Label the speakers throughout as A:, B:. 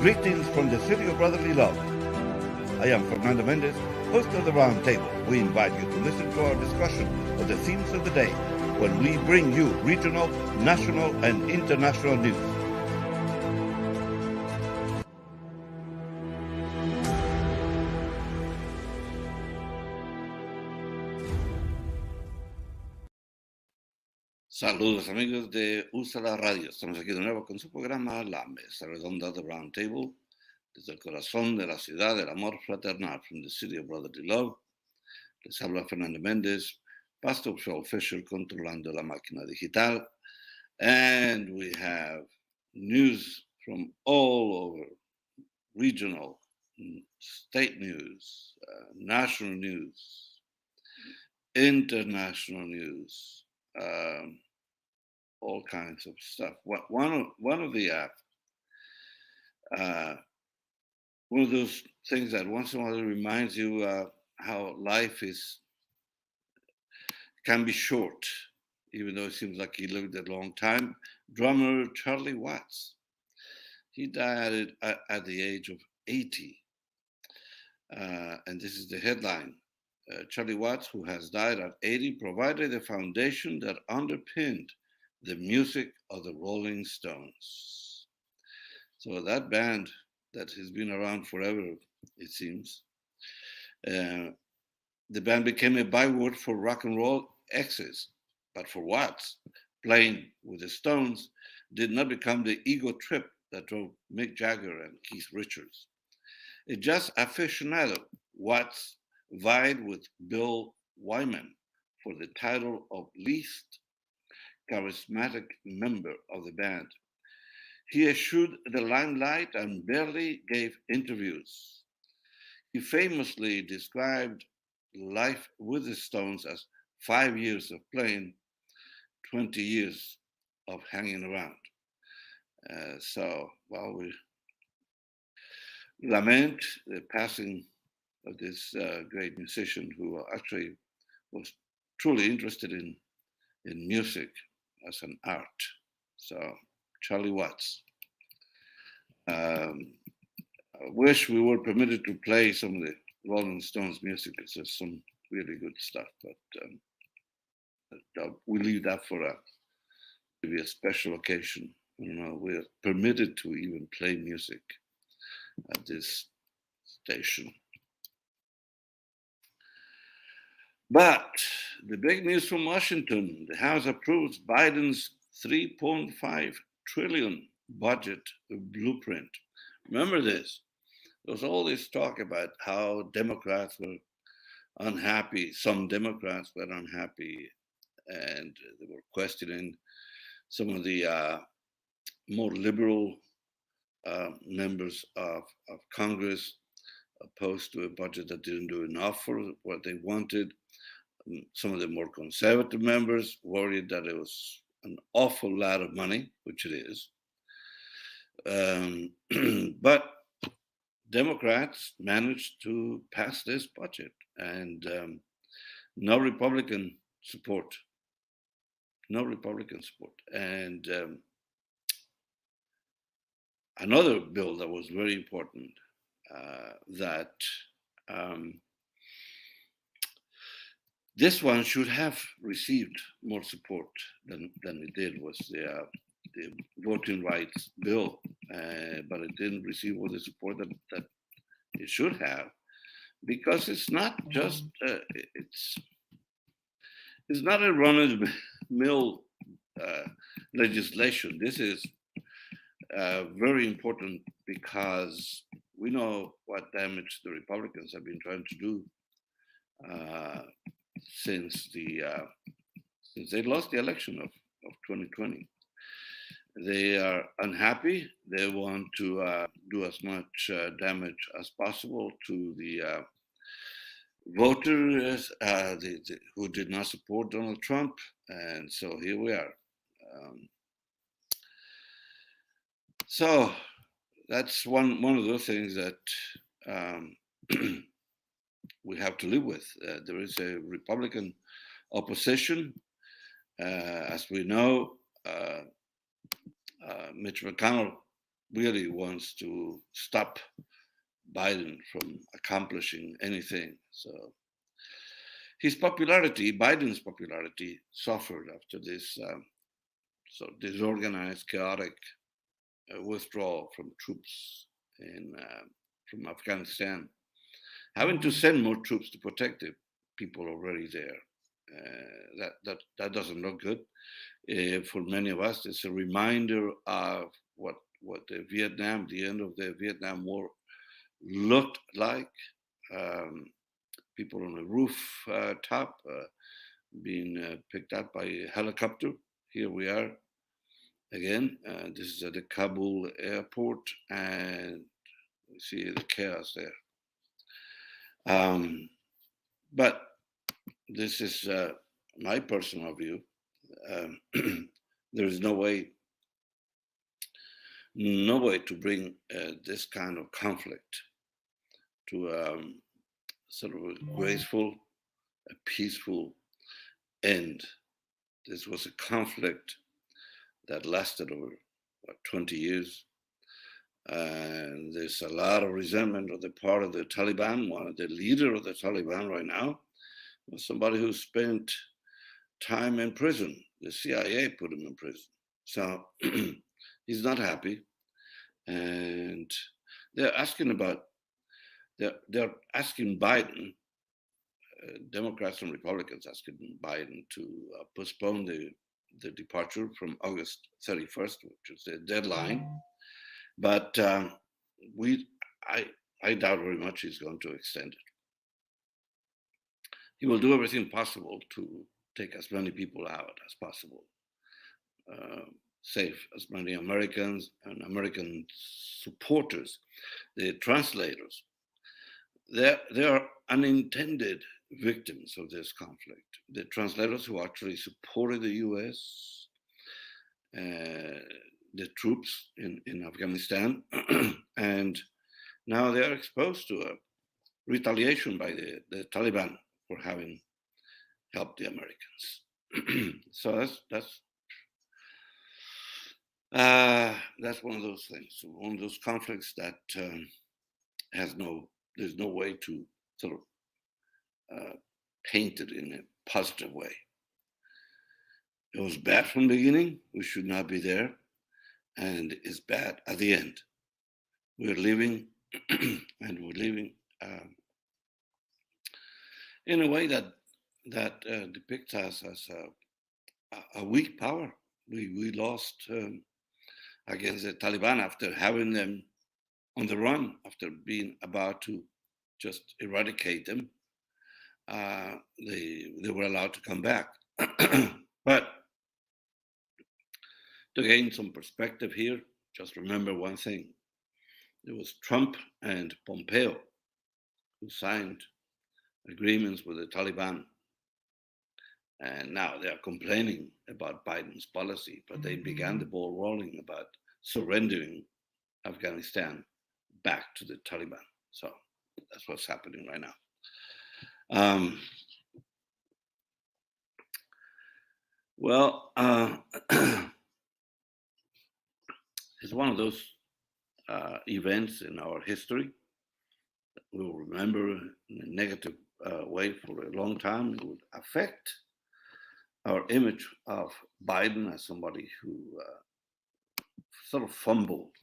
A: Greetings from the city of brotherly love. I am Fernando Mendez, host of the Round Table. We invite you to listen to our discussion of the themes of the day when we bring you regional, national, and international news. Saludos amigos de USA la Radio. Estamos aquí de nuevo con su programa La Mesa Redonda de Round Table, desde el corazón de la ciudad del amor fraternal, from the city of brotherly love. Les habla Fernando Méndez, Pastor Joel Fisher controlando la máquina digital. And we have news from all over, regional, state news, national news, international news, all kinds of stuff. One of those things that once in a while reminds you how life can be short, even though it seems like he lived a long time. Drummer Charlie Watts. He died at the age of 80. And this is the headline. Charlie Watts, who has died at 80, provided the foundation that underpinned the music of the Rolling Stones. So that band that has been around forever, it seems, the band became a byword for rock and roll exes. But for Watts, playing with the Stones did not become the ego trip that drove Mick Jagger and Keith Richards. A jazz aficionado, Watts vied with Bill Wyman for the title of least charismatic member of the band. He eschewed the limelight and barely gave interviews. He famously described life with the Stones as 5 years of playing, 20 years of hanging around. We lament the passing of this great musician who actually was truly interested in music as an art. So, Charlie Watts. I wish we were permitted to play some of the Rolling Stones music. It's just some really good stuff, but we leave that for maybe a special occasion. We're permitted to even play music at this station. But the big news from Washington, the House approves Biden's $3.5 trillion budget blueprint. Remember this. There was all this talk about how Democrats were unhappy. Some Democrats were unhappy, and they were questioning some of the more liberal members of Congress opposed to a budget that didn't do enough for what they wanted. Some of the more conservative members worried that it was an awful lot of money, which it is. But Democrats managed to pass this budget, and no Republican support. No Republican support. And another bill that was very important that this one should have received more support than it did was the voting rights bill, but it didn't receive all the support that it should have, because it's not just it's not a run-of-the-mill legislation. This is very important because we know what damage the Republicans have been trying to do since they lost the election of 2020. They are unhappy. They want to do as much damage as possible to the voters who did not support Donald Trump. And so here we are. So that's one of those things that we have to live with. There is a Republican opposition. As we know, Mitch McConnell really wants to stop Biden from accomplishing anything. So Biden's popularity, suffered after this so disorganized, chaotic withdrawal from troops from Afghanistan, having to send more troops to protect the people already there. That doesn't look good for many of us. It's a reminder of what the end of the Vietnam War looked like. Um, People on the roof top being picked up by a helicopter. Here we are again. This is at the Kabul airport, and we see the chaos there. But this is my personal view. There is no way to bring this kind of conflict to sort of a graceful, a peaceful end. This was a conflict that lasted over 20 years. And there's a lot of resentment on the part of the Taliban. One of the leader of the Taliban right now was somebody who spent time in prison. The CIA put him in prison. So he's not happy. And they're asking Biden, Democrats and Republicans asking Biden to postpone the departure from August 31st, which is the deadline. But I doubt very much he's going to extend it. He will do everything possible to take as many people out as possible, save as many Americans and American supporters, the translators. They are unintended victims of this conflict. The translators who actually supported the U.S., the troops in Afghanistan, and now they are exposed to a retaliation by the Taliban for having helped the Americans. So that's one of those things, one of those conflicts that there's no way to sort of paint it in a positive way. It was bad from the beginning. We should not be there. And it's bad at the end. We're living, and we're living in a way that depicts us as a weak power. We lost against the Taliban after having them on the run, after being about to just eradicate them. They were allowed to come back. But to gain some perspective here, just remember one thing. It was Trump and Pompeo who signed agreements with the Taliban. And now they are complaining about Biden's policy, but they began the ball rolling about surrendering Afghanistan back to the Taliban. So that's what's happening right now. Well, it's one of those events in our history that we will remember in a negative way for a long time. It would affect our image of Biden as somebody who sort of fumbled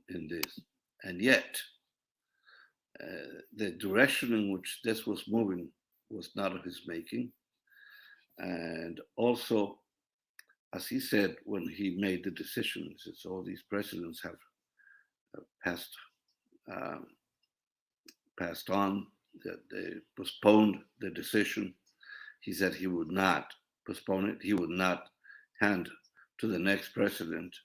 A: in this. And yet, the direction in which this was moving was not of his making. And also, as he said when he made the decision, he says, all these presidents have passed on, that they postponed the decision. He said he would not postpone it. He would not hand to the next president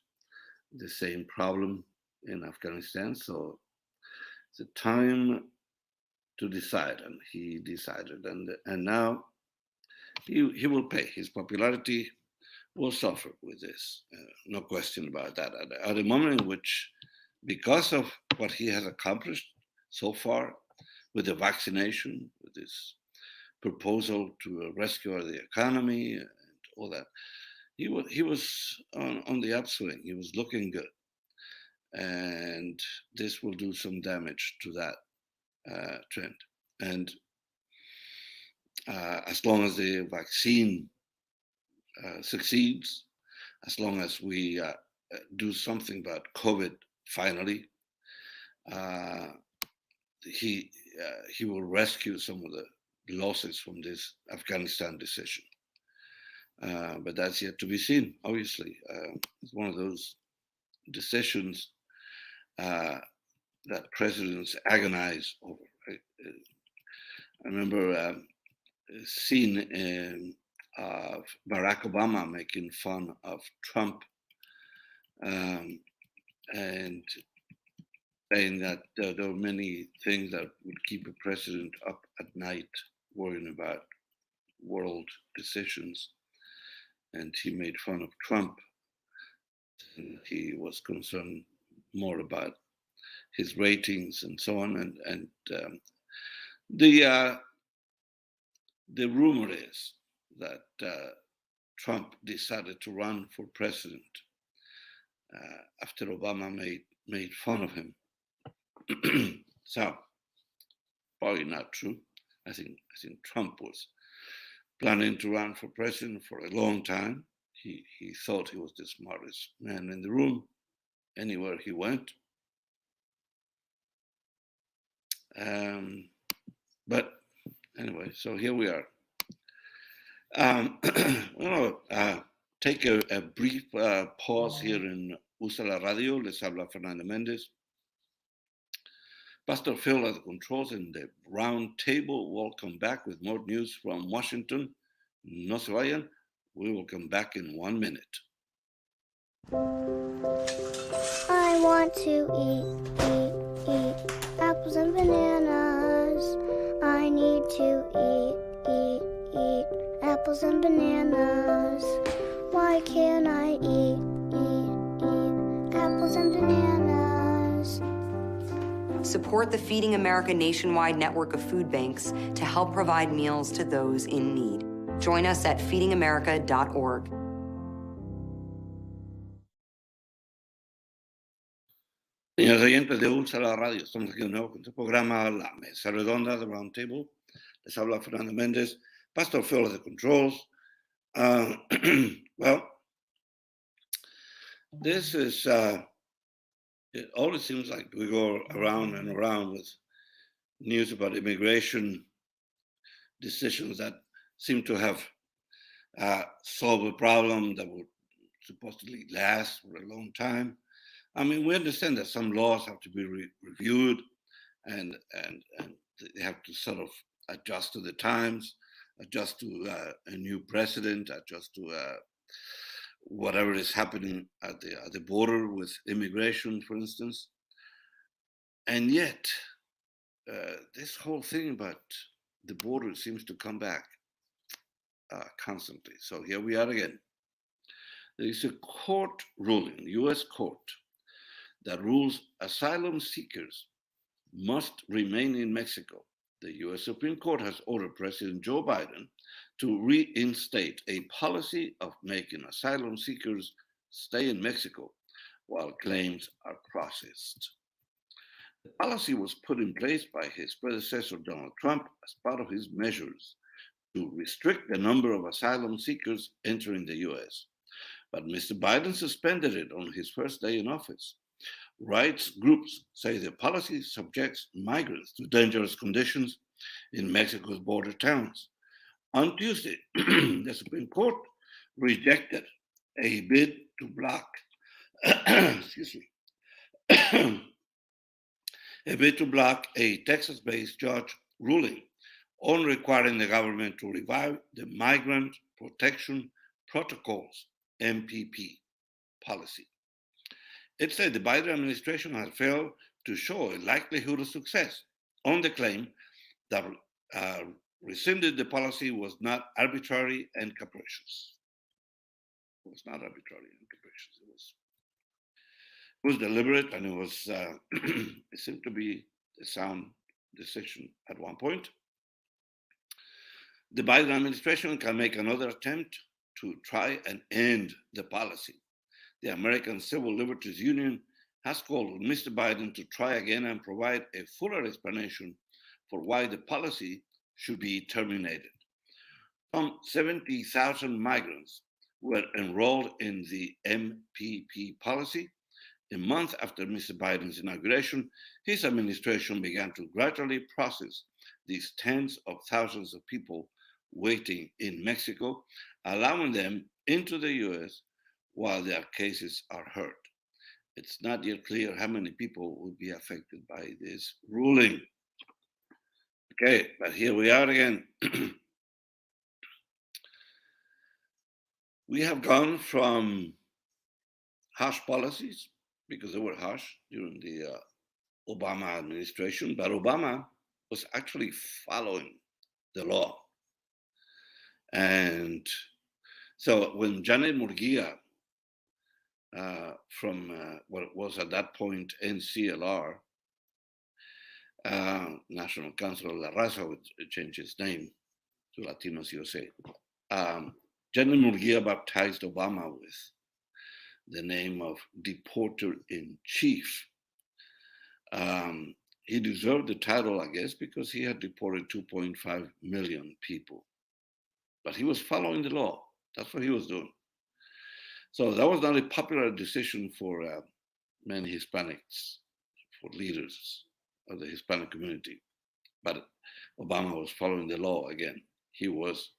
A: the same problem in Afghanistan. So it's a time to decide, and he decided. And now he will pay. His popularity will suffer with this. No question about that. At the moment in which, because of what he has accomplished so far with the vaccination, with this proposal to rescue the economy and all that, he was on the upswing. He was looking good. and this will do some damage to that trend. And as long as the vaccine succeeds, as long as we do something about COVID finally, he will rescue some of the losses from this Afghanistan decision. But that's yet to be seen, obviously. It's one of those decisions that presidents agonize over. Right? I remember seeing Barack Obama making fun of Trump and saying that there were many things that would keep a president up at night worrying about world decisions. And he made fun of Trump. And he was concerned more about his ratings and so on. And the rumor is that Trump decided to run for president after Obama made fun of him. So probably not true. I think Trump was planning to run for president for a long time. He thought he was the smartest man in the room anywhere he went. But anyway, so here we are. Take a brief pause here in Usa la Radio. Les habla Fernando Méndez. Pastor Phil at the controls in the round table. We'll come back with more news from Washington. No se vayan. We will come back in 1 minute.
B: I want to eat apples and bananas. I need to eat apples and bananas. Why can't I eat apples and bananas?
C: Support the Feeding America nationwide network of food banks to help provide meals to those in need. Join us at feedingamerica.org.
A: Señores oyentes de Ulsa la Radio, estamos aquí de nuevo con este programa La Mesa Redonda de Round Table. Les habla Fernando Méndez, Pastor Phil at the controls. Well, this is, it always seems like we go around and around with news about immigration decisions that seem to have solved a problem that would supposedly last for a long time. I mean, we understand that some laws have to be reviewed and they have to sort of adjust to the times, adjust to a new president, adjust to whatever is happening at the border with immigration, for instance. And yet, this whole thing about the border seems to come back constantly. So here we are again. There is a court ruling, U.S. court, that rules asylum seekers must remain in Mexico. The U.S. Supreme Court has ordered President Joe Biden to reinstate a policy of making asylum seekers stay in Mexico while claims are processed. The policy was put in place by his predecessor, Donald Trump, as part of his measures to restrict the number of asylum seekers entering the U.S. But Mr. Biden suspended it on his first day in office. Rights groups say the policy subjects migrants to dangerous conditions in Mexico's border towns. On Tuesday, the Supreme Court rejected a bid to block, excuse me, a bid to block a Texas-based judge ruling on requiring the government to revive the Migrant Protection Protocols, MPP, policy. It said the Biden administration had failed to show a likelihood of success on the claim that rescinded the policy was not arbitrary and capricious. It was not arbitrary and capricious. It was deliberate, and it was it seemed to be a sound decision at one point. The Biden administration can make another attempt to try and end the policy. The American Civil Liberties Union has called on Mr. Biden to try again and provide a fuller explanation for why the policy should be terminated. Some 70,000 migrants were enrolled in the MPP policy. A month after Mr. Biden's inauguration, his administration began to gradually process these tens of thousands of people waiting in Mexico, allowing them into the US while their cases are heard. It's not yet clear how many people will be affected by this ruling. Okay, but here we are again. We have gone from harsh policies, because they were harsh during the Obama administration, but Obama was actually following the law. And so when Janet Murguia from what was at that point NCLR, National Council of La Raza, would change its name to Latinos USA, Janet Murguia baptized Obama with the name of Deporter-in-Chief. He deserved the title, I guess, because he had deported 2.5 million people. But he was following the law. That's what he was doing. So that was not a popular decision for many Hispanics, for leaders of the Hispanic community. But Obama was following the law again. He was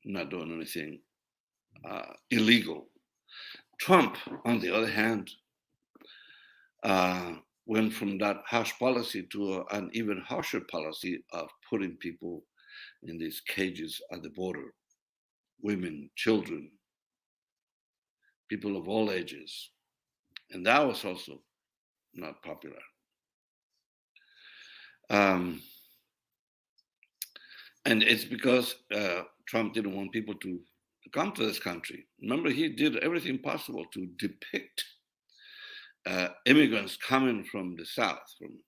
A: not doing anything illegal. Trump, on the other hand, went from that harsh policy to an even harsher policy of putting people in these cages at the border, women, children, people of all ages. And that was also not popular. And it's because Trump didn't want people to come to this country. Remember, he did everything possible to depict immigrants coming from the South, from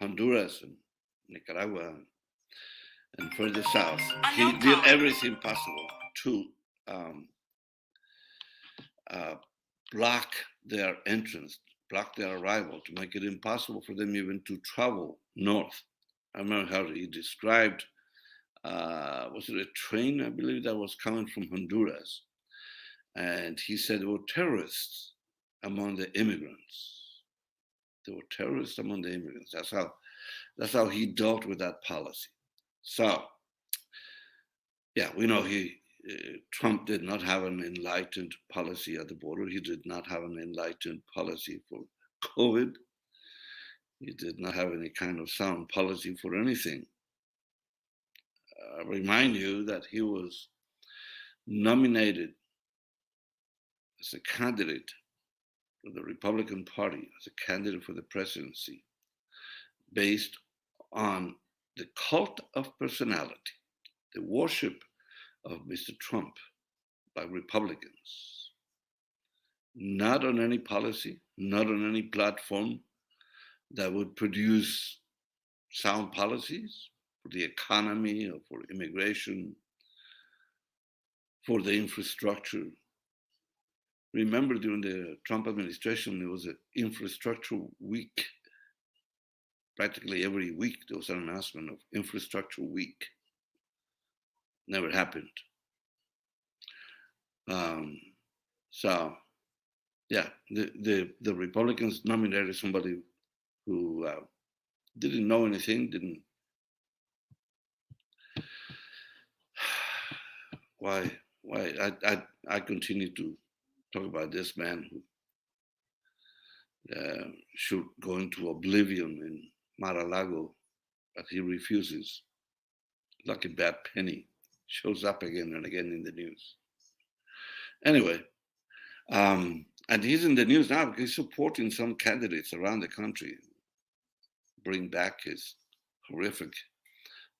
A: Honduras and Nicaragua and further south. He did everything possible to block their entrance, block their arrival, to make it impossible for them even to travel north. I remember how he described, was it a train, I believe, that was coming from Honduras. And he said there were terrorists among the immigrants. There were terrorists among the immigrants. That's how he dealt with that policy. So, yeah, we know Trump did not have an enlightened policy at the border. He did not have an enlightened policy for COVID. He did not have any kind of sound policy for anything. I remind you that he was nominated as a candidate for the Republican Party, as a candidate for the presidency, based on the cult of personality, the worship of Mr. Trump by Republicans, not on any policy, not on any platform that would produce sound policies for the economy or for immigration, for the infrastructure. Remember, during the Trump administration, there was an infrastructure week. Practically every week, there was an announcement of infrastructure week. Never happened. So, yeah, the Republicans nominated somebody who didn't know anything, didn't. Why I continue to talk about this man who should go into oblivion in Mar-a-Lago, but he refuses. Like a bad penny, shows up again and again in the news. Anyway, and he's in the news now because he's supporting some candidates around the country, bring back his horrific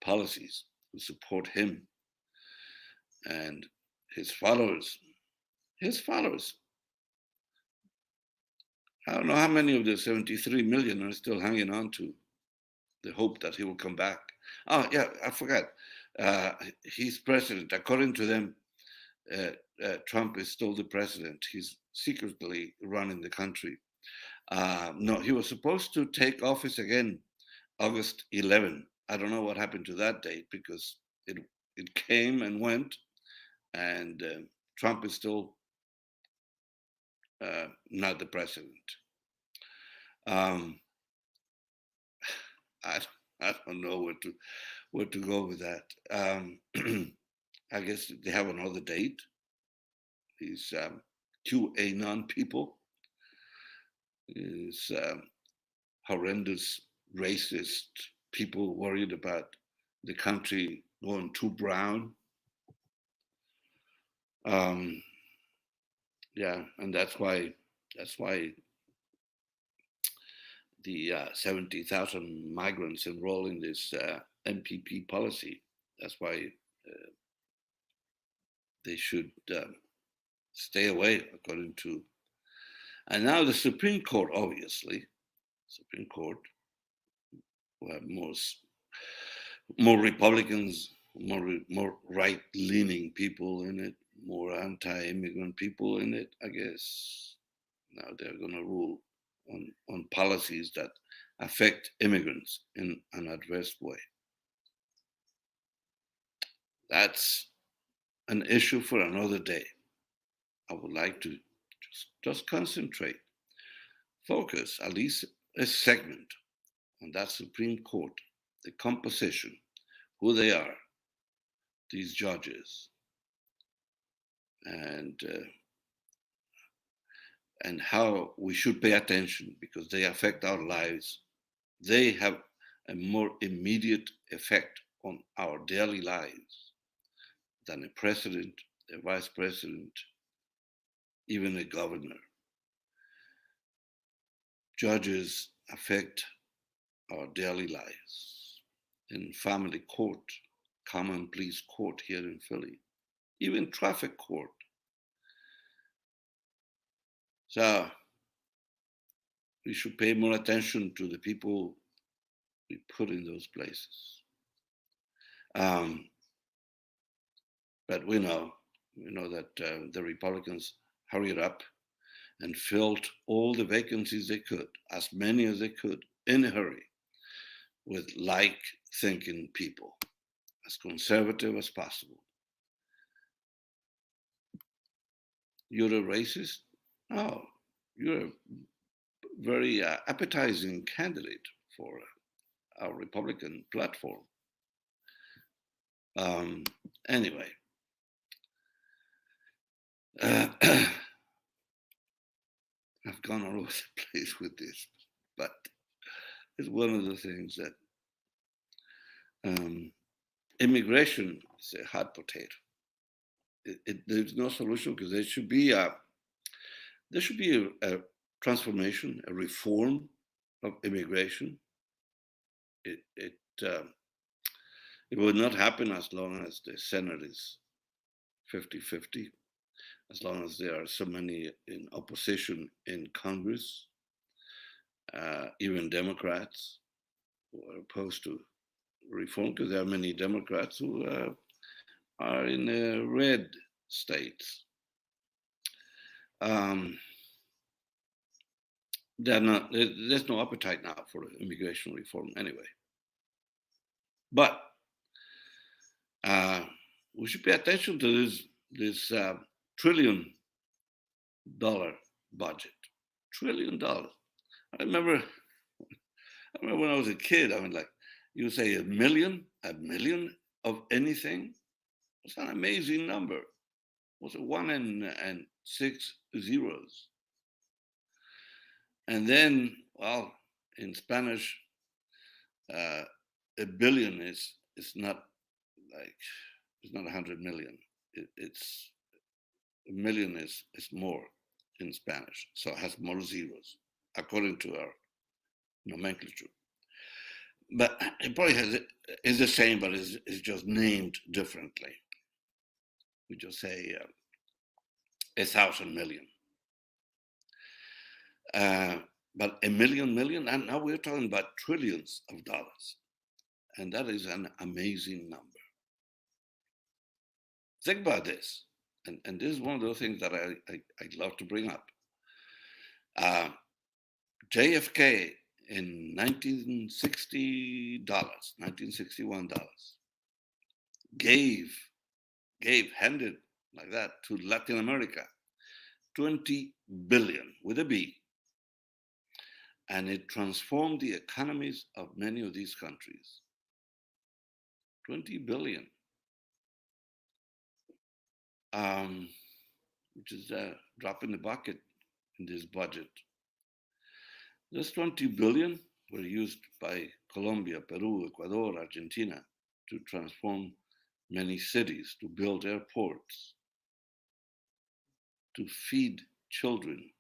A: policies, who support him and his followers. His followers. I don't know how many of the 73 million are still hanging on to the hope that he will come back. Oh, yeah, I forgot. He's president. According to them, Trump is still the president. He's secretly running the country. No, he was supposed to take office again August 11. I don't know what happened to that date because it came and went, and Trump is still not the president. Um, I don't know where to go with that. I guess they have another date. These QAnon people, these horrendous racist people worried about the country going too brown. Yeah, and that's why the 70,000 migrants enroll in this MPP policy. That's why they should stay away, according to. And now the Supreme Court, obviously, Supreme Court, will have more Republicans, more right-leaning people in it, more anti-immigrant people in it. I guess now they're going to rule on policies that affect immigrants in an adverse way. That's an issue for another day. I would like to just concentrate, focus at least a segment on that Supreme Court, the composition, who they are, these judges, and how we should pay attention because they affect our lives. They have a more immediate effect on our daily lives than a president, a vice president, even a governor. Judges affect our daily lives in family court, common pleas court here in Philly, even traffic court. So we should pay more attention to the people we put in those places. But we know that the Republicans hurried up and filled all the vacancies they could, as many as they could, in a hurry, with like-thinking people, as conservative as possible. You're a racist? No, you're a very appetizing candidate for our Republican platform. Anyway, I've gone all over the place with this, but it's one of the things that immigration is a hot potato. There's no solution because there should be a transformation, a reform of immigration. It will not happen as long as the Senate is 50-50, as long as there are so many in opposition in Congress, even Democrats who are opposed to reform, because there are many Democrats who are in red states. There's no appetite now for immigration reform anyway. But we should pay attention to this $1 trillion budget. $1 trillion. I remember when I was a kid, I mean, like, you say a million of anything. It's an amazing number. It was a 1 and 6 zeros. And then, well, in Spanish, a billion is not like, it's not 100 million. It's a million is more in Spanish, so it has more zeros according to our nomenclature. But it probably is the same, but it's just named differently. We just say 1,000 million. But a million, and now we're talking about trillions of dollars. And that is an amazing number. Think about this. And this is one of those things that I love to bring up. JFK in $1961, handed like that to Latin America, 20 billion with a B. And it transformed the economies of many of these countries. 20 billion, which is a drop in the bucket in this budget. Those 20 billion were used by Colombia, Peru, Ecuador, Argentina to transform many cities, to build airports, to feed children.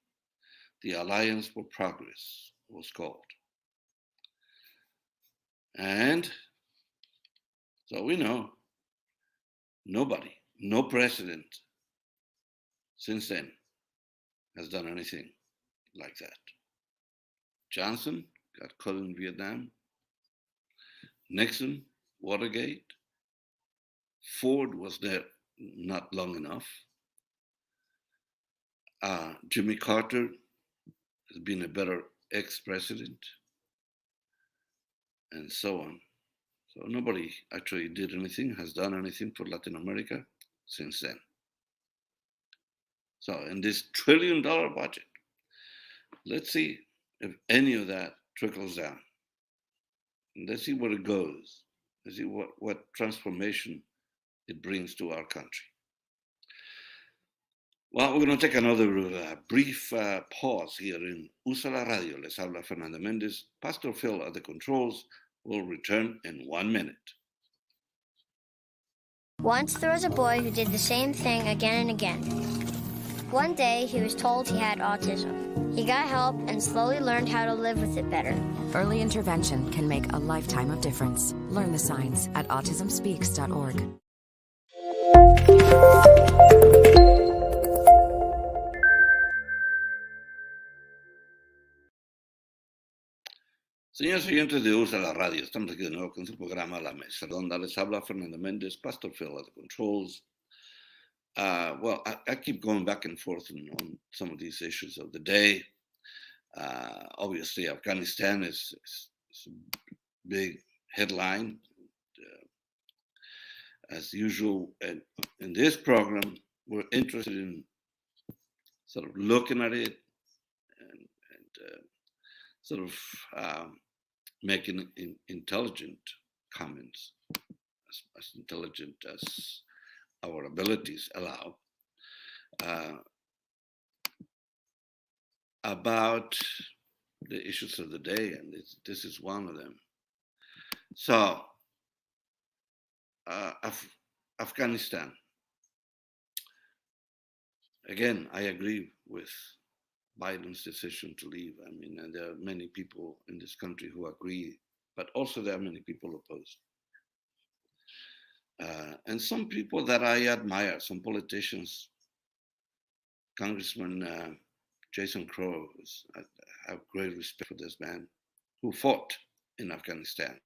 A: The Alliance for Progress was called. And so we know nobody, no president since then has done anything like that. Johnson got caught in Vietnam. Nixon, Watergate. Ford was there not long enough. Jimmy Carter has been a better ex-president, and so on. So nobody actually did anything, has done anything for Latin America since then. So in this $1 trillion budget, let's see if any of that trickles down. And let's see where it goes. Let's see what transformation it brings to our country. Well, we're going to take another brief pause here in USA la Radio. Les habla Fernando Méndez. Pastor Phil at the controls will return in 1 minute.
B: Once there was a boy who did the same thing again and again. One day, he was told he had autism. He got help and slowly learned how to live with it better.
D: Early intervention can make a lifetime of difference. Learn the signs at autismspeaks.org.
A: Señores oyentes de USA la Radio, estamos aquí de nuevo con su programa La Mesa Redonda. Les habla Fernando Méndez, Pastor Phil at the controls. Well, I keep going back and forth on some of these issues of the day. Obviously, Afghanistan is a big headline. As usual, in this program, we're interested in sort of looking at it and sort of making intelligent comments, as intelligent as our abilities allow, about the issues of the day, and this is one of them. So, Afghanistan. Again, I agree with Biden's decision to leave. I mean, and there are many people in this country who agree, but also there are many people opposed. And some people that I admire, some politicians, Congressman Jason Crow, I have great respect for this man, who fought in Afghanistan,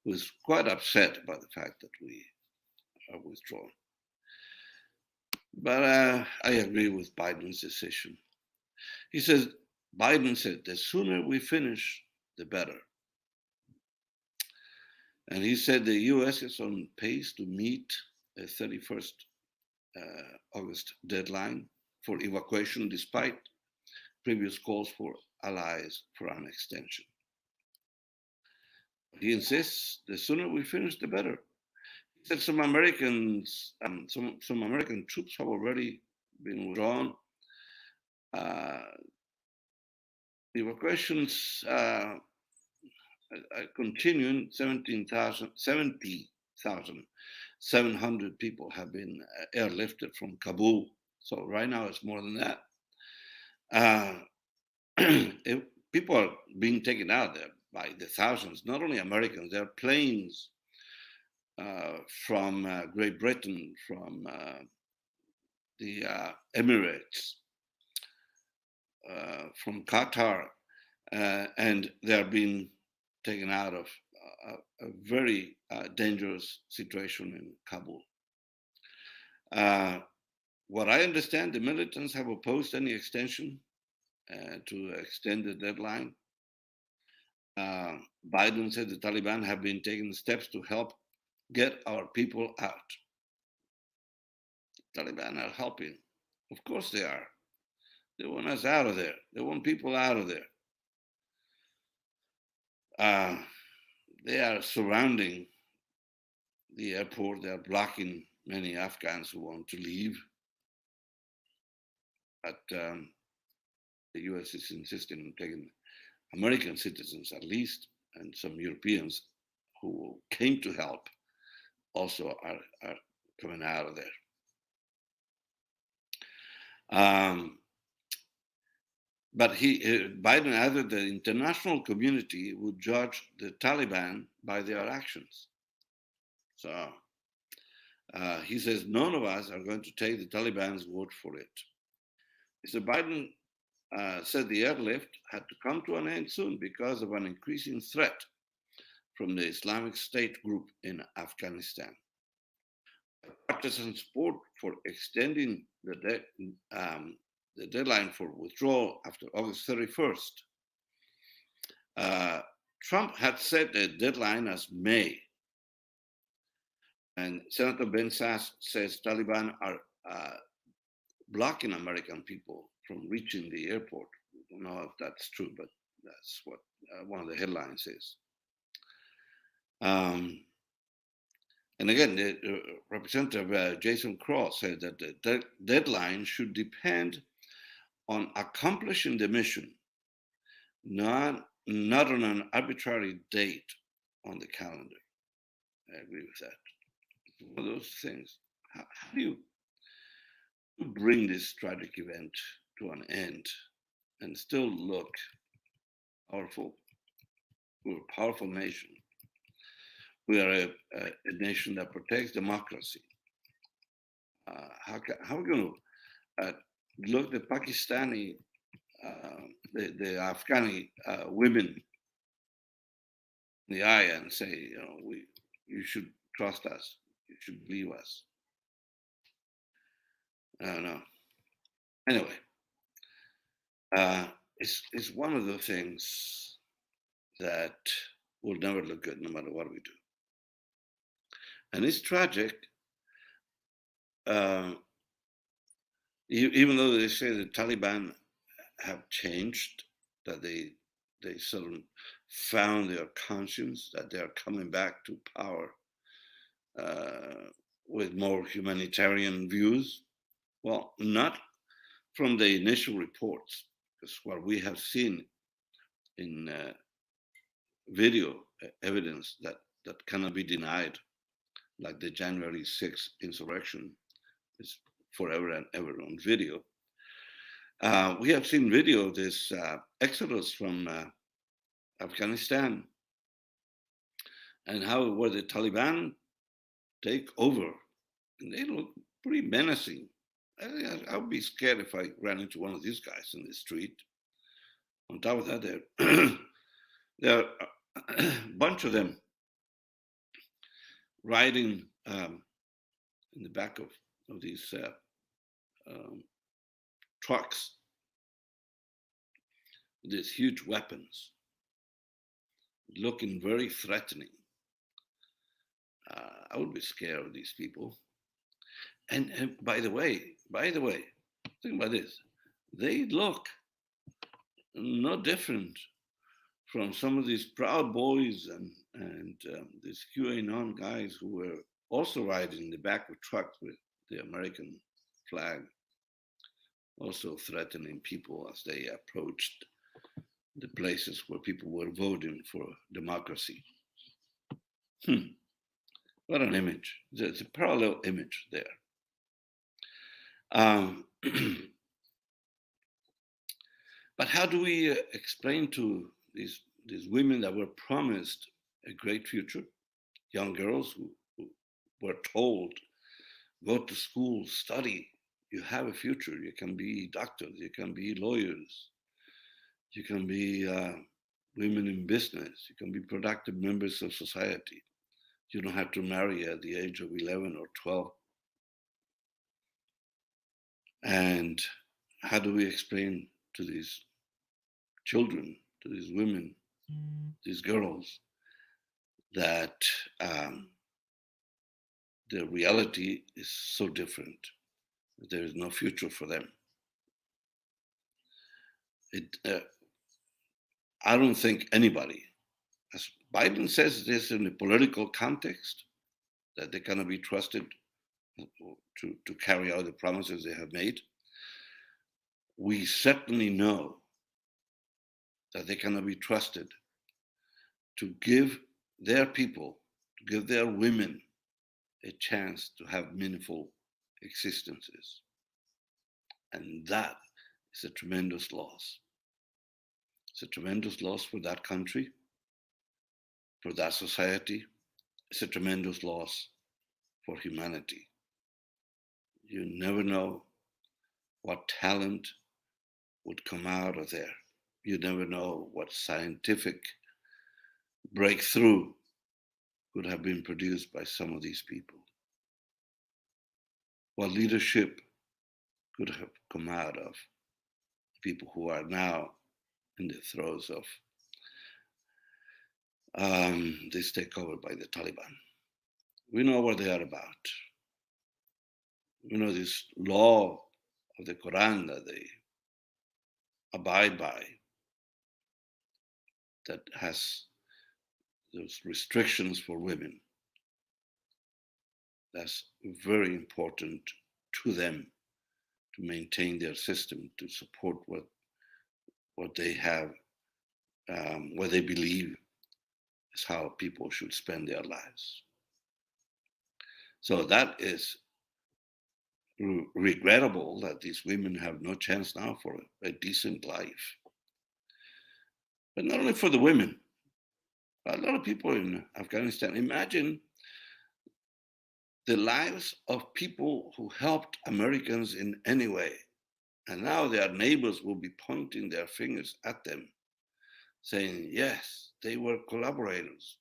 A: who is quite upset about the fact that we are withdrawn. But I agree with Biden's decision. He says, Biden said, the sooner we finish, the better. And he said the U.S. is on pace to meet a 31st August deadline for evacuation, despite previous calls for allies for an extension. He insists the sooner we finish, the better. He said some Americans, some American troops have already been withdrawn. Evacuations are continuing. 70,700 people have been airlifted from Kabul. So right now it's more than that. People are being taken out there by the thousands, not only Americans. There are planes from Great Britain, from the Emirates, from Qatar, and they're being taken out of a very dangerous situation in Kabul. What I understand, the militants have opposed any extension, to extend the deadline. Biden said the Taliban have been taking steps to help get our people out. The Taliban are helping. Of course they are. They want us out of there. They want people out of there. They are surrounding the airport. They are blocking many Afghans who want to leave. But the U.S. is insisting on taking American citizens at least, and some Europeans who came to help also are coming out of there. But Biden added the international community would judge the Taliban by their actions. So he says none of us are going to take the Taliban's word for it. Mr. Biden said the airlift had to come to an end soon because of an increasing threat from the Islamic State group in Afghanistan. Partisan support for extending the deadline for withdrawal after August 31st. Trump had set a deadline as May. And Senator Ben Sasse says Taliban are blocking American people from reaching the airport. I don't know if that's true, but that's what one of the headlines is. And again, Representative Jason Cross said that the deadline should depend on accomplishing the mission, not on an arbitrary date on the calendar. I agree with that. One of those things. How do you bring this tragic event to an end and still look powerful? We're a powerful nation. We are a nation that protects democracy. How are we going to look the Pakistani, the Afghani women in the eye and say, you should trust us, you should believe us? I don't know. Anyway, it's one of the things that will never look good no matter what we do. And it's tragic, even though they say the Taliban have changed, that they sort of found their conscience, that they are coming back to power with more humanitarian views. Well, not from the initial reports, because what we have seen in video evidence that cannot be denied, like the January 6th insurrection, is forever and ever on video. We have seen video of this exodus from Afghanistan and where the Taliban take over, and they look pretty menacing. I would be scared if I ran into one of these guys in the street. On top of that, there are a bunch of them riding in the back of these trucks with these huge weapons, looking very threatening. I would be scared of these people. And by the way, think about this. They look no different from some of these Proud Boys and these QAnon guys who were also riding in the back of trucks with the American flag, also threatening people as they approached the places where people were voting for democracy. What an image. There's a parallel image there. But how do we explain to these women that were promised a great future, young girls who were told, go to school, study, you have a future, you can be doctors, you can be lawyers, you can be women in business, you can be productive members of society. You don't have to marry at the age of 11 or 12. And how do we explain to these children, to these women, these girls, that the reality is so different. There is no future for them. I don't think anybody, as Biden says this in a political context, that they cannot be trusted to carry out the promises they have made. We certainly know that they cannot be trusted to give their people, to give their women a chance to have meaningful existences. And that is a tremendous loss. It's a tremendous loss for that country, for that society. It's a tremendous loss for humanity. You never know what talent would come out of there. You never know what scientific breakthrough could have been produced by some of these people. What leadership could have come out of people who are now in the throes of this takeover by the Taliban. We know what they are about. We know this law of the Quran that they abide by, that has those restrictions for women. That's very important to them to maintain their system, to support what they have, what they believe is how people should spend their lives. So that is regrettable that these women have no chance now for a decent life. But not only for the women, a lot of people in Afghanistan, imagine the lives of people who helped Americans in any way. And now their neighbors will be pointing their fingers at them, saying, yes, they were collaborators.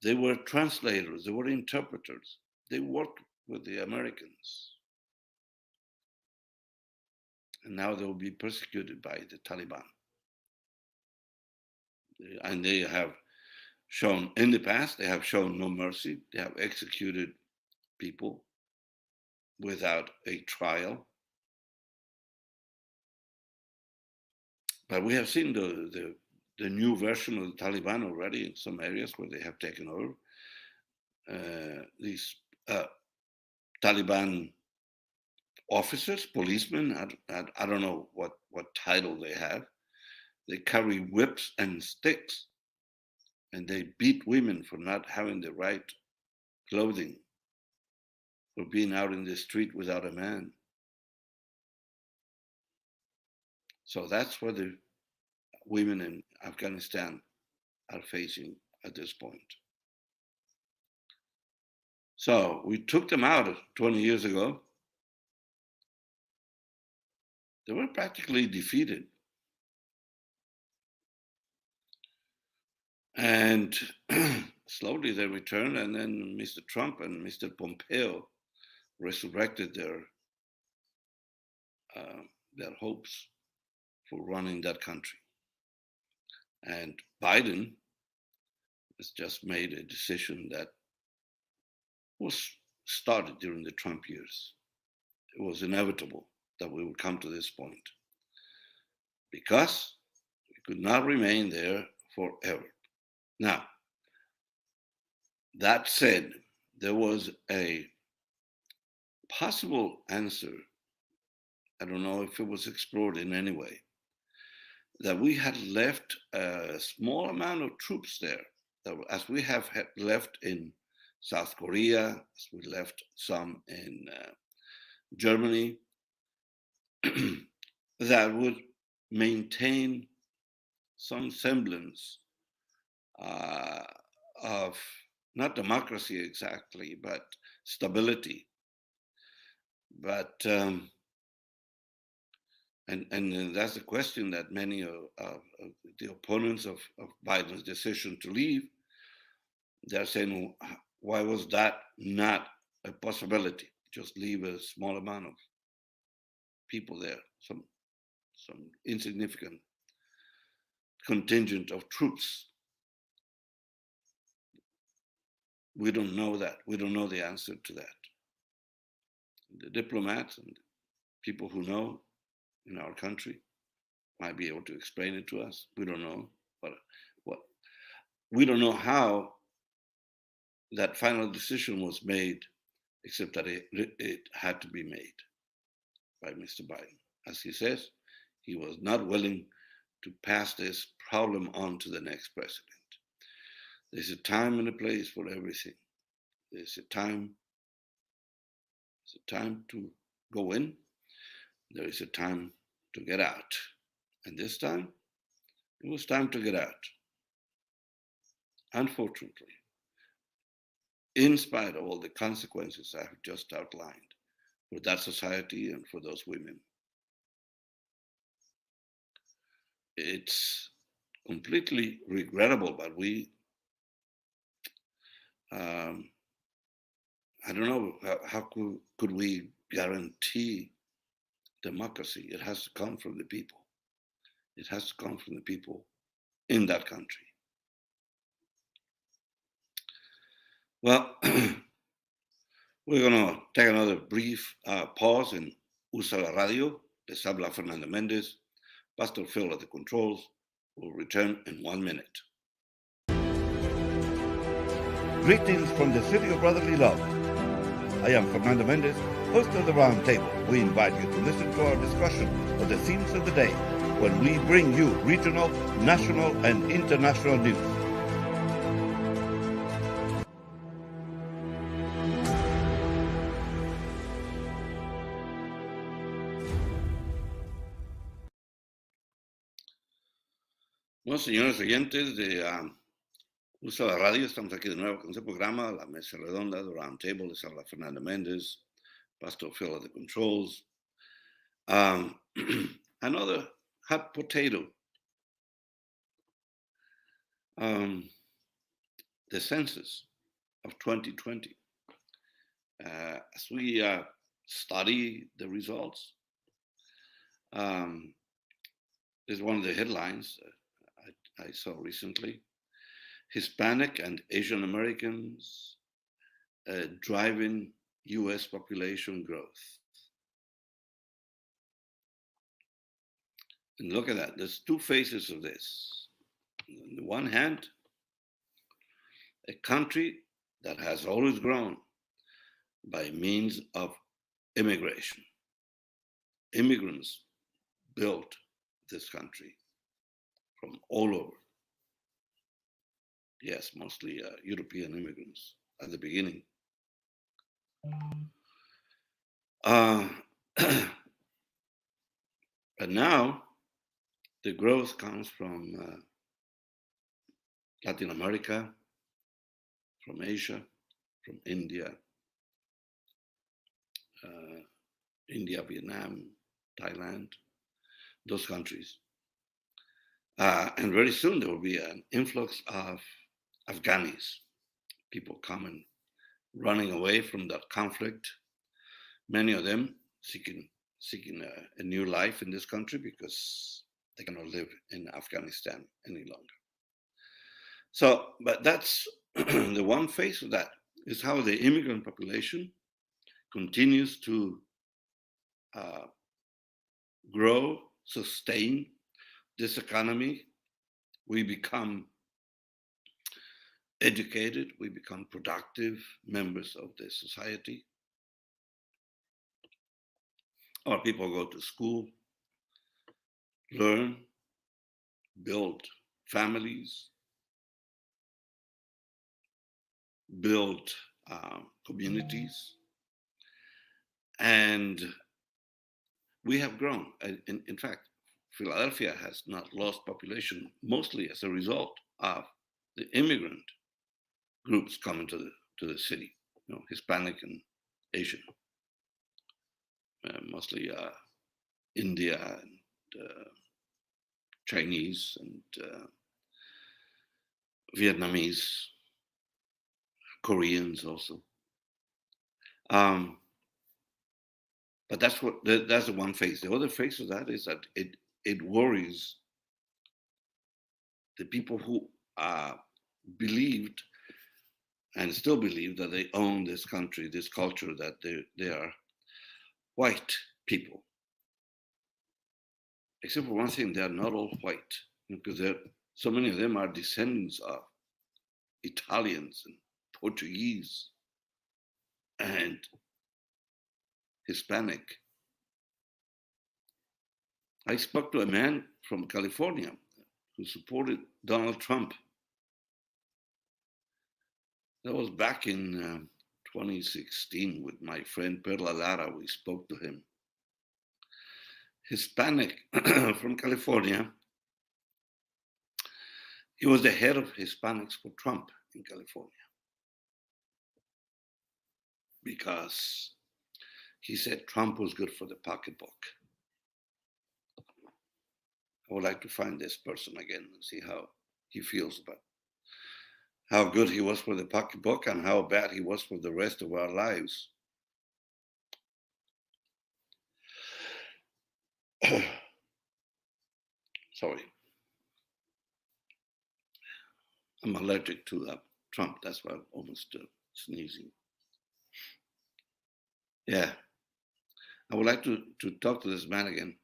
A: They were translators. They were interpreters. They worked with the Americans. And now they will be persecuted by the Taliban. And they have shown, in the past, they have shown no mercy. They have executed people without a trial. But we have seen the new version of the Taliban already in some areas where they have taken over. These Taliban officers, policemen, I don't know what title they have. They carry whips and sticks, and they beat women for not having the right clothing, for being out in the street without a man. So that's what the women in Afghanistan are facing at this point. So we took them out 20 years ago. They were practically defeated. And slowly they returned, and then Mr. Trump and Mr. Pompeo resurrected their hopes for running that country. And Biden has just made a decision that was started during the Trump years. It was inevitable that we would come to this point because we could not remain there forever. Now, that said, there was a possible answer. I don't know if it was explored in any way, that we had left a small amount of troops there, as we have left in South Korea, as we left some in Germany, that would maintain some semblance of not democracy exactly, but stability. But and that's the question that many of the opponents of Biden's decision to leave, they're saying, why was that not a possibility? Just leave a small amount of people there, some insignificant contingent of troops. We don't know that. We don't know the answer to that. The diplomats and people who know in our country might be able to explain it to us. We don't know. But what we don't know how that final decision was made, except that it had to be made by Mr. Biden. As he says, he was not willing to pass this problem on to the next president. There's a time and a place for everything. There's a time to go in. There is a time to get out. And this time, it was time to get out. Unfortunately, in spite of all the consequences I have just outlined for that society and for those women, it's completely regrettable, but I don't know, how could we guarantee democracy? It has to come from the people. It has to come from the people in that country. Well, we're going to take another brief pause in Usa la Radio. Les habla Fernando Méndez. Pastor Phil at the controls will return in 1 minute. Greetings from the city of brotherly love. I am Fernando Méndez, host of the Round Table. We invite you to listen to our discussion of the themes of the day when we bring you regional, national, and international news. Bueno, señores oyentes de Usa la Radio, estamos aquí de nuevo con este programa, La Mesa Redonda, The Round Table. Les habla Fernando Méndez, Pastor Phil at the controls. Another hot potato. The census of 2020. As we study the results, is one of the headlines I saw recently. Hispanic and Asian Americans driving US population growth. And look at that, there's two faces of this. On the one hand, a country that has always grown by means of immigration. Immigrants built this country from all over. Yes, mostly European immigrants at the beginning. But now the growth comes from Latin America, from Asia, from India, Vietnam, Thailand, those countries. And very soon there will be an influx of Afghanis, people coming, running away from that conflict. Many of them seeking a new life in this country because they cannot live in Afghanistan any longer. So, but that's the one face of that is how the immigrant population continues to grow, sustain this economy. We become educated, we become productive members of the society. Our people go to school, learn, build families, build communities, and we have grown. In fact, Philadelphia has not lost population mostly as a result of the immigrant groups coming to the city, Hispanic and Asian, mostly India and Chinese and Vietnamese, Koreans also. But that's the one face. The other face of that is that it worries the people who believed and still believe that they own this country, this culture, that they are white people. Except for one thing, they are not all white, because so many of them are descendants of Italians and Portuguese and Hispanic. I spoke to a man from California who supported Donald Trump. That was back in 2016 with my friend Perla Lara. We spoke to him. Hispanic from California. He was the head of Hispanics for Trump in California, because he said Trump was good for the pocketbook. I would like to find this person again and see how he feels about how good he was for the pocketbook and how bad he was for the rest of our lives. Sorry. I'm allergic to Trump. That's why I'm almost sneezing. Yeah. I would like to talk to this man again.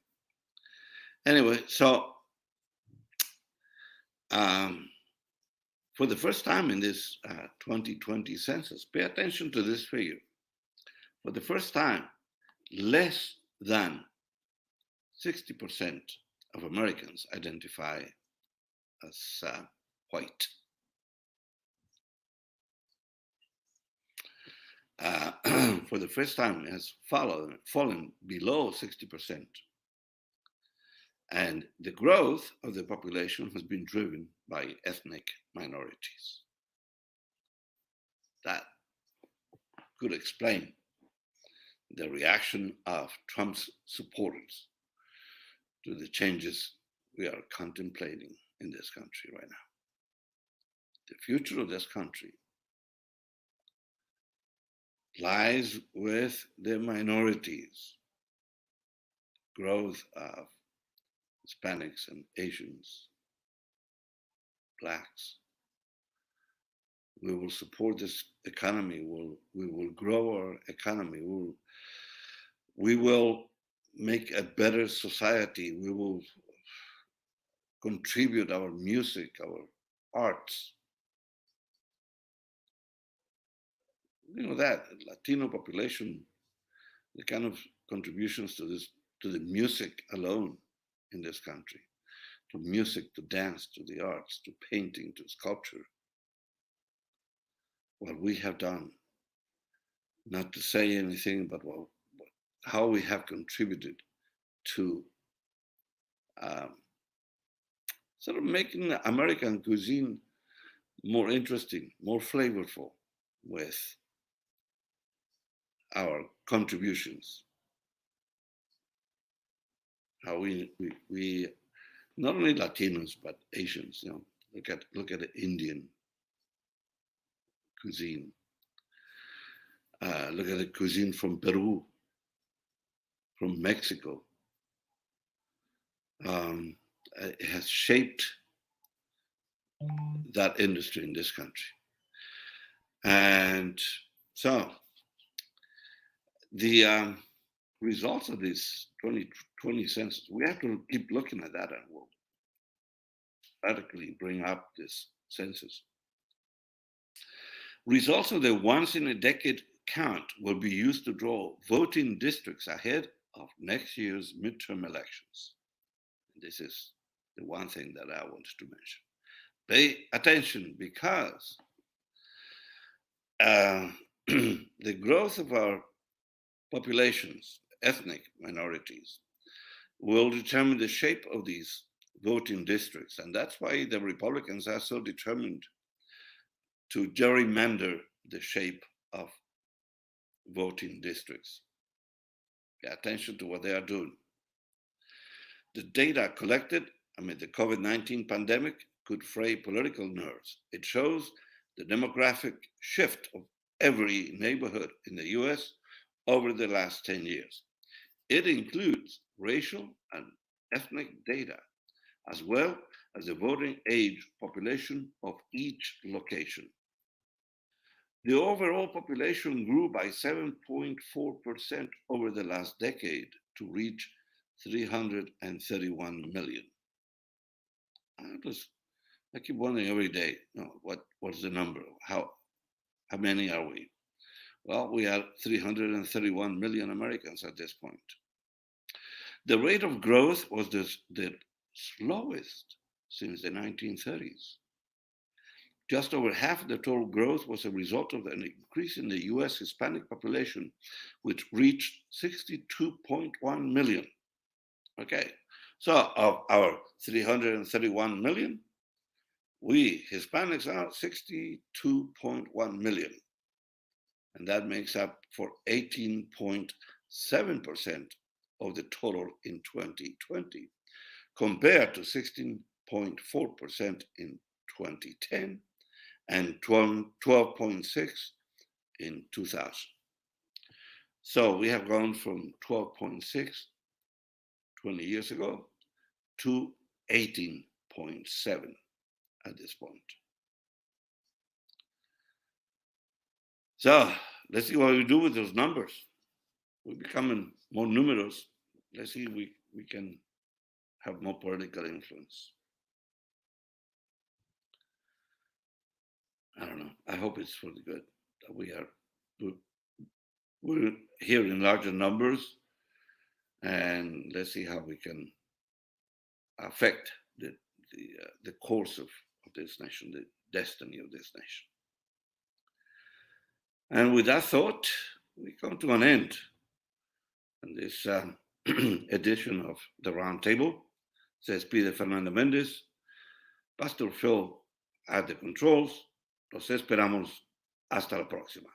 A: Anyway, so for the first time in this 2020 census, pay attention to this figure. For the first time, less than 60% of Americans identify as white. For the first time, it has fallen below 60%. And the growth of the population has been driven by ethnic minorities. That could explain the reaction of Trump's supporters to the changes we are contemplating in this country right now. The future of this country lies with the minorities, growth of Hispanics and Asians, Blacks. We will support this economy. We will grow our economy. We will make a better society. We will contribute our music, our arts. You know that Latino population, the kind of contributions to the music alone in this country, to music, to dance, to the arts, to painting, to sculpture. What we have done, not to say anything, but how we have contributed to sort of making American cuisine more interesting, more flavorful with our contributions. How we not only Latinos but Asians, you know, look at the Indian cuisine. Look at the cuisine from Peru, from Mexico. It has shaped that industry in this country. And so the results of this 2020 census, we have to keep looking at that, and we'll radically bring up this census. Results of the once-in-a-decade count will be used to draw voting districts ahead of next year's midterm elections. And this is the one thing that I wanted to mention. Pay attention, because the growth of our populations, ethnic minorities, will determine the shape of these voting districts. And that's why the Republicans are so determined to gerrymander the shape of voting districts. Pay attention to what they are doing. The data collected amid the COVID-19 pandemic could fray political nerves. It shows the demographic shift of every neighborhood in the US over the last 10 years. It includes racial and ethnic data, as well as the voting age population of each location. The overall population grew by 7.4% over the last decade to reach 331 million. I keep wondering every day, what's the number? How many are we? Well, we are 331 million Americans at this point. The rate of growth was the slowest since the 1930s. Just over half of the total growth was a result of an increase in the US Hispanic population, which reached 62.1 million. Okay, so of our 331 million, we Hispanics are 62.1 million. And that makes up for 18.7% of the total in 2020, compared to 16.4% in 2010 and 12.6% in 2000. So we have gone from 12.6 20 years ago to 18.7 at this point. So let's see what we do with those numbers. We're becoming more numerous. Let's see if we can have more political influence. I don't know. I hope it's for the good that we're here in larger numbers, and let's see how we can affect the course of this nation, the destiny of this nation. And with that thought, we come to an end in this edition of the Roundtable. Se despide Fernando Méndez, Pastor Phil at the controls. Los esperamos hasta la próxima.